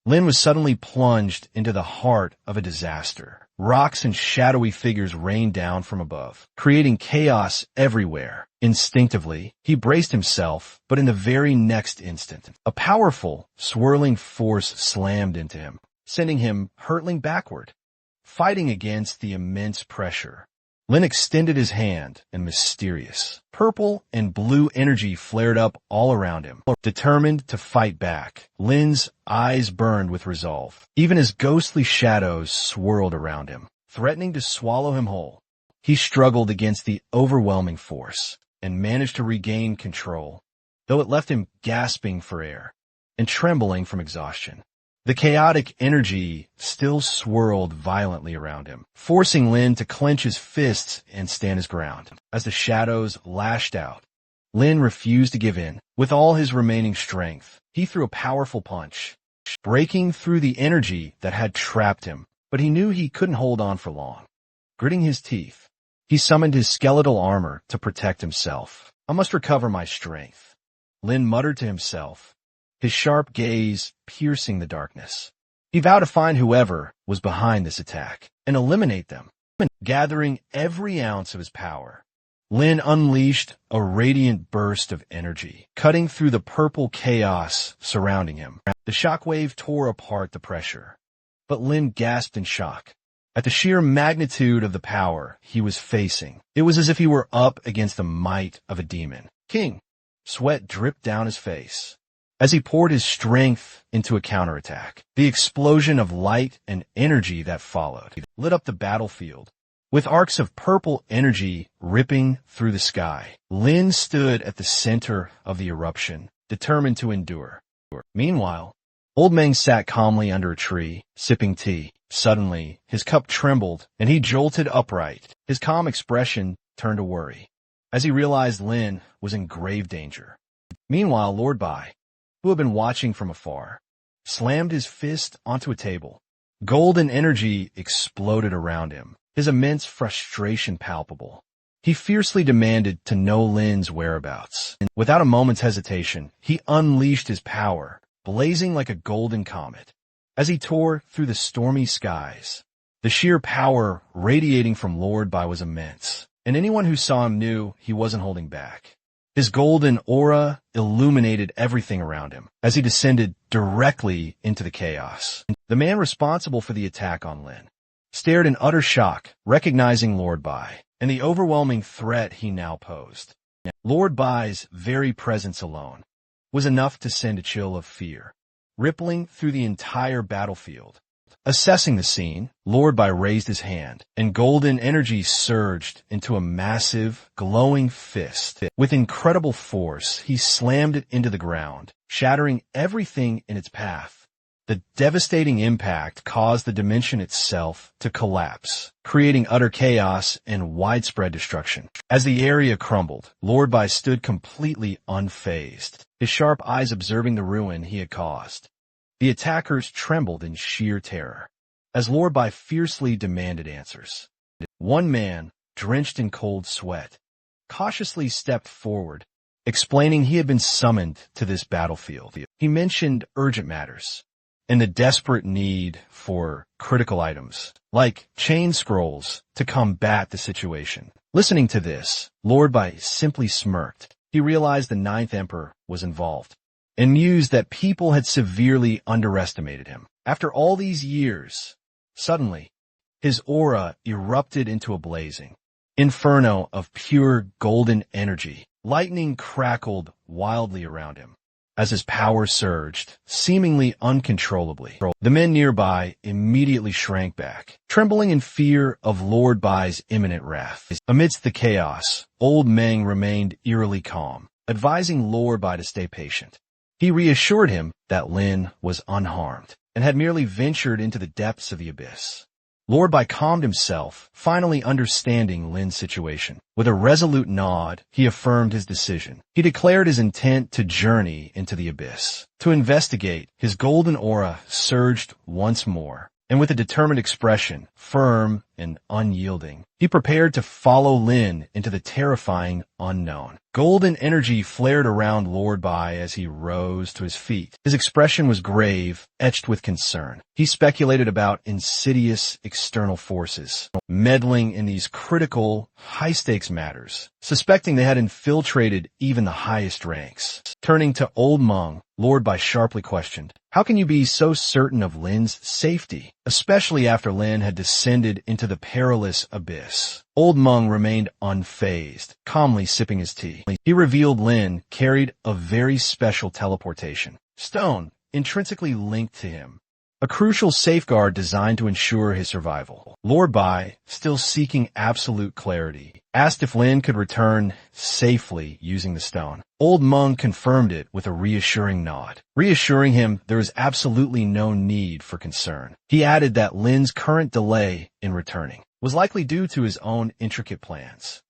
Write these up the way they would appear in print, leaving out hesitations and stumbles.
Lin was suddenly plunged into the heart of a disaster. Rocks and shadowy figures rained down from above, creating chaos everywhere. Instinctively, he braced himself, but in the very next instant, a powerful, swirling force slammed into him, sending him hurtling backward. Fighting against the immense pressure, Lin extended his hand, and mysterious purple and blue energy flared up all around him. Determined to fight back, Lin's eyes burned with resolve. Even as ghostly shadows swirled around him, threatening to swallow him whole. He struggled against the overwhelming force and managed to regain control, though it left him gasping for air and trembling from exhaustion. The chaotic energy still swirled violently around him, forcing Lin to clench his fists and stand his ground. As the shadows lashed out, Lin refused to give in. With all his remaining strength, he threw a powerful punch, breaking through the energy that had trapped him, but he knew he couldn't hold on for long. Gritting his teeth, he summoned his skeletal armor to protect himself. I must recover my strength, Lin muttered to himself, his sharp gaze piercing the darkness. He vowed to find whoever was behind this attack and eliminate them. Gathering every ounce of his power, Lin unleashed a radiant burst of energy, cutting through the purple chaos surrounding him. The shockwave tore apart the pressure, but Lin gasped in shock at the sheer magnitude of the power he was facing. It was as if he were up against the might of a demon. King. Sweat dripped down his face as he poured his strength into a counterattack. The explosion of light and energy that followed lit up the battlefield, with arcs of purple energy ripping through the sky. Lin stood at the center of the eruption, determined to endure. Meanwhile, Old Meng sat calmly under a tree, sipping tea. Suddenly, his cup trembled, and he jolted upright. His calm expression turned to worry, as he realized Lin was in grave danger. Meanwhile, Lord Bai, who had been watching from afar, slammed his fist onto a table. Golden energy exploded around him, his immense frustration palpable. He fiercely demanded to know Lin's whereabouts. Without a moment's hesitation, he unleashed his power, blazing like a golden comet. As he tore through the stormy skies, the sheer power radiating from Lord Bai was immense, and anyone who saw him knew he wasn't holding back. His golden aura illuminated everything around him as he descended directly into the chaos. The man responsible for the attack on Lin stared in utter shock, recognizing Lord Bai and the overwhelming threat he now posed. Lord Bai's very presence alone was enough to send a chill of fear rippling through the entire battlefield. Assessing the scene, Lord Bai raised his hand, and golden energy surged into a massive, glowing fist. With incredible force, he slammed it into the ground, shattering everything in its path. The devastating impact caused the dimension itself to collapse, creating utter chaos and widespread destruction. As the area crumbled, Lord Bai stood completely unfazed, his sharp eyes observing the ruin he had caused. The attackers trembled in sheer terror, as Lord Bai fiercely demanded answers. One man, drenched in cold sweat, cautiously stepped forward, explaining he had been summoned to this battlefield. He mentioned urgent matters and the desperate need for critical items, like chain scrolls, to combat the situation. Listening to this, Lord Bai simply smirked. He realized the Ninth Emperor was involved, and mused that people had severely underestimated him. After all these years, suddenly, his aura erupted into a blazing inferno of pure golden energy. Lightning crackled wildly around him as his power surged, seemingly uncontrollably. The men nearby immediately shrank back, trembling in fear of Lord Bai's imminent wrath. Amidst the chaos, Old Meng remained eerily calm, advising Lord Bai to stay patient. He reassured him that Lin was unharmed and had merely ventured into the depths of the abyss. Lord Bai calmed himself, finally understanding Lin's situation. With a resolute nod, he affirmed his decision. He declared his intent to journey into the abyss, to investigate. His golden aura surged once more, and with a determined expression, firm and unyielding, he He prepared to follow Lin into the terrifying unknown. Golden energy flared around Lord Bai as he rose to his feet. His expression was grave, etched with concern. He speculated about insidious external forces, meddling in these critical, high-stakes matters, suspecting they had infiltrated even the highest ranks. Turning to Old Meng, Lord Bai sharply questioned, "How can you be so certain of Lin's safety, especially after Lin had descended into the perilous abyss?" Old Meng remained unfazed, calmly sipping his tea. He revealed Lin carried a very special teleportation stone intrinsically linked to him, a crucial safeguard designed to ensure his survival. Lord Bai, still seeking absolute clarity, asked if Lin could return safely using the stone. Old Meng confirmed it with a reassuring nod, reassuring him there is absolutely no need for concern. He added that Lin's current delay in returning was likely due to his own intricate plans.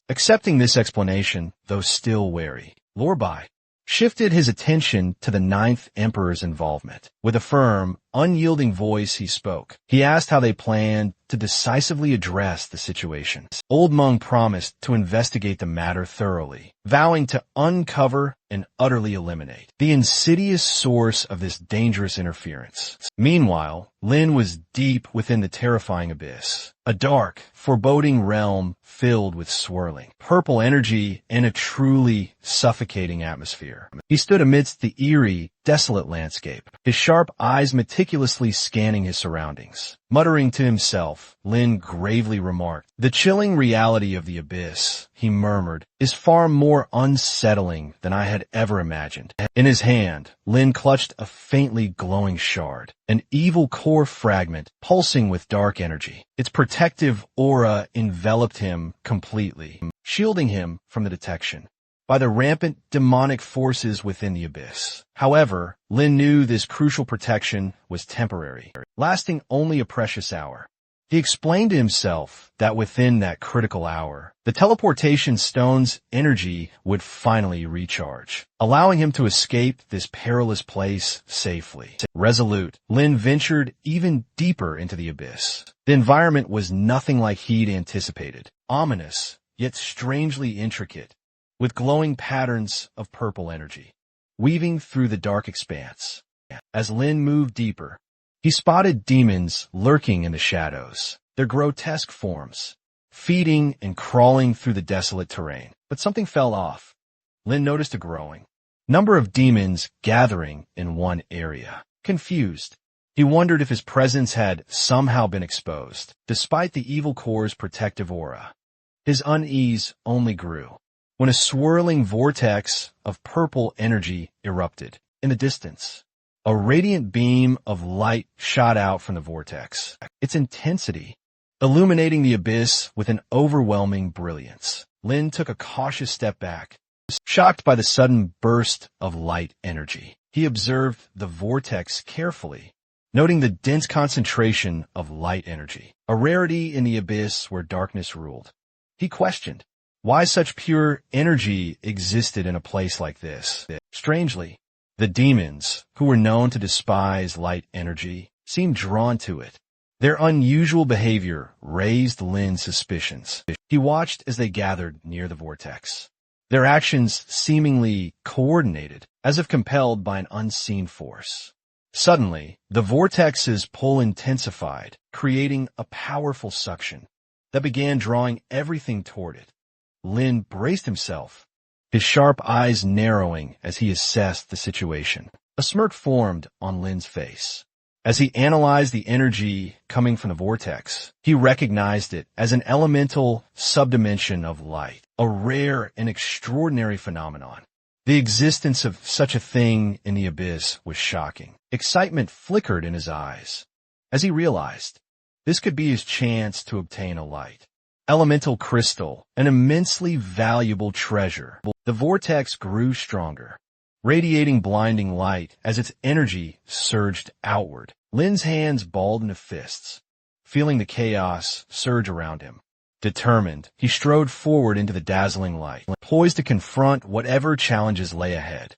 Accepting this explanation, though still wary, Lord Bai shifted his attention to the Ninth Emperor's involvement. With a firm, unyielding voice he spoke. He asked how they planned to decisively address the situation. Old Meng promised to investigate the matter thoroughly, vowing to uncover and utterly eliminate the insidious source of this dangerous interference. Meanwhile, Lin was deep within the terrifying abyss, a dark, foreboding realm filled with swirling purple energy and a truly suffocating atmosphere. He stood amidst the eerie, desolate landscape, his sharp eyes meticulously scanning his surroundings. Muttering to himself, Lin gravely remarked, "The chilling reality of the abyss," he murmured, "is far more unsettling than I had ever imagined." In his hand, Lin clutched a faintly glowing shard, an evil core fragment pulsing with dark energy. Its protective aura enveloped him completely, shielding him from the detection by the rampant demonic forces within the abyss. However, Lin knew this crucial protection was temporary, lasting only a precious hour. He explained to himself that within that critical hour, the teleportation stone's energy would finally recharge, allowing him to escape this perilous place safely. Resolute, Lin ventured even deeper into the abyss. The environment was nothing like he'd anticipated, ominous, yet strangely intricate, with glowing patterns of purple energy weaving through the dark expanse. As Lin moved deeper, he spotted demons lurking in the shadows, their grotesque forms feeding and crawling through the desolate terrain. But something fell off. Lin noticed a growing number of demons gathering in one area. Confused, he wondered if his presence had somehow been exposed, despite the evil core's protective aura. His unease only grew when a swirling vortex of purple energy erupted. In the distance, a radiant beam of light shot out from the vortex, its intensity illuminating the abyss with an overwhelming brilliance. Lin took a cautious step back, shocked by the sudden burst of light energy. He observed the vortex carefully, noting the dense concentration of light energy, a rarity in the abyss where darkness ruled. He questioned why such pure energy existed in a place like this. Strangely, the demons, who were known to despise light energy, seemed drawn to it. Their unusual behavior raised Lin's suspicions. He watched as they gathered near the vortex, their actions seemingly coordinated, as if compelled by an unseen force. Suddenly, the vortex's pull intensified, creating a powerful suction that began drawing everything toward it. Lin braced himself, his sharp eyes narrowing as he assessed the situation. A smirk formed on Lin's face. As he analyzed the energy coming from the vortex, he recognized it as an elemental subdimension of light, a rare and extraordinary phenomenon. The existence of such a thing in the abyss was shocking. Excitement flickered in his eyes as he realized this could be his chance to obtain a light elemental crystal, an immensely valuable treasure. The vortex grew stronger, radiating blinding light as its energy surged outward. Lin's hands balled into fists, feeling the chaos surge around him. Determined, he strode forward into the dazzling light, poised to confront whatever challenges lay ahead.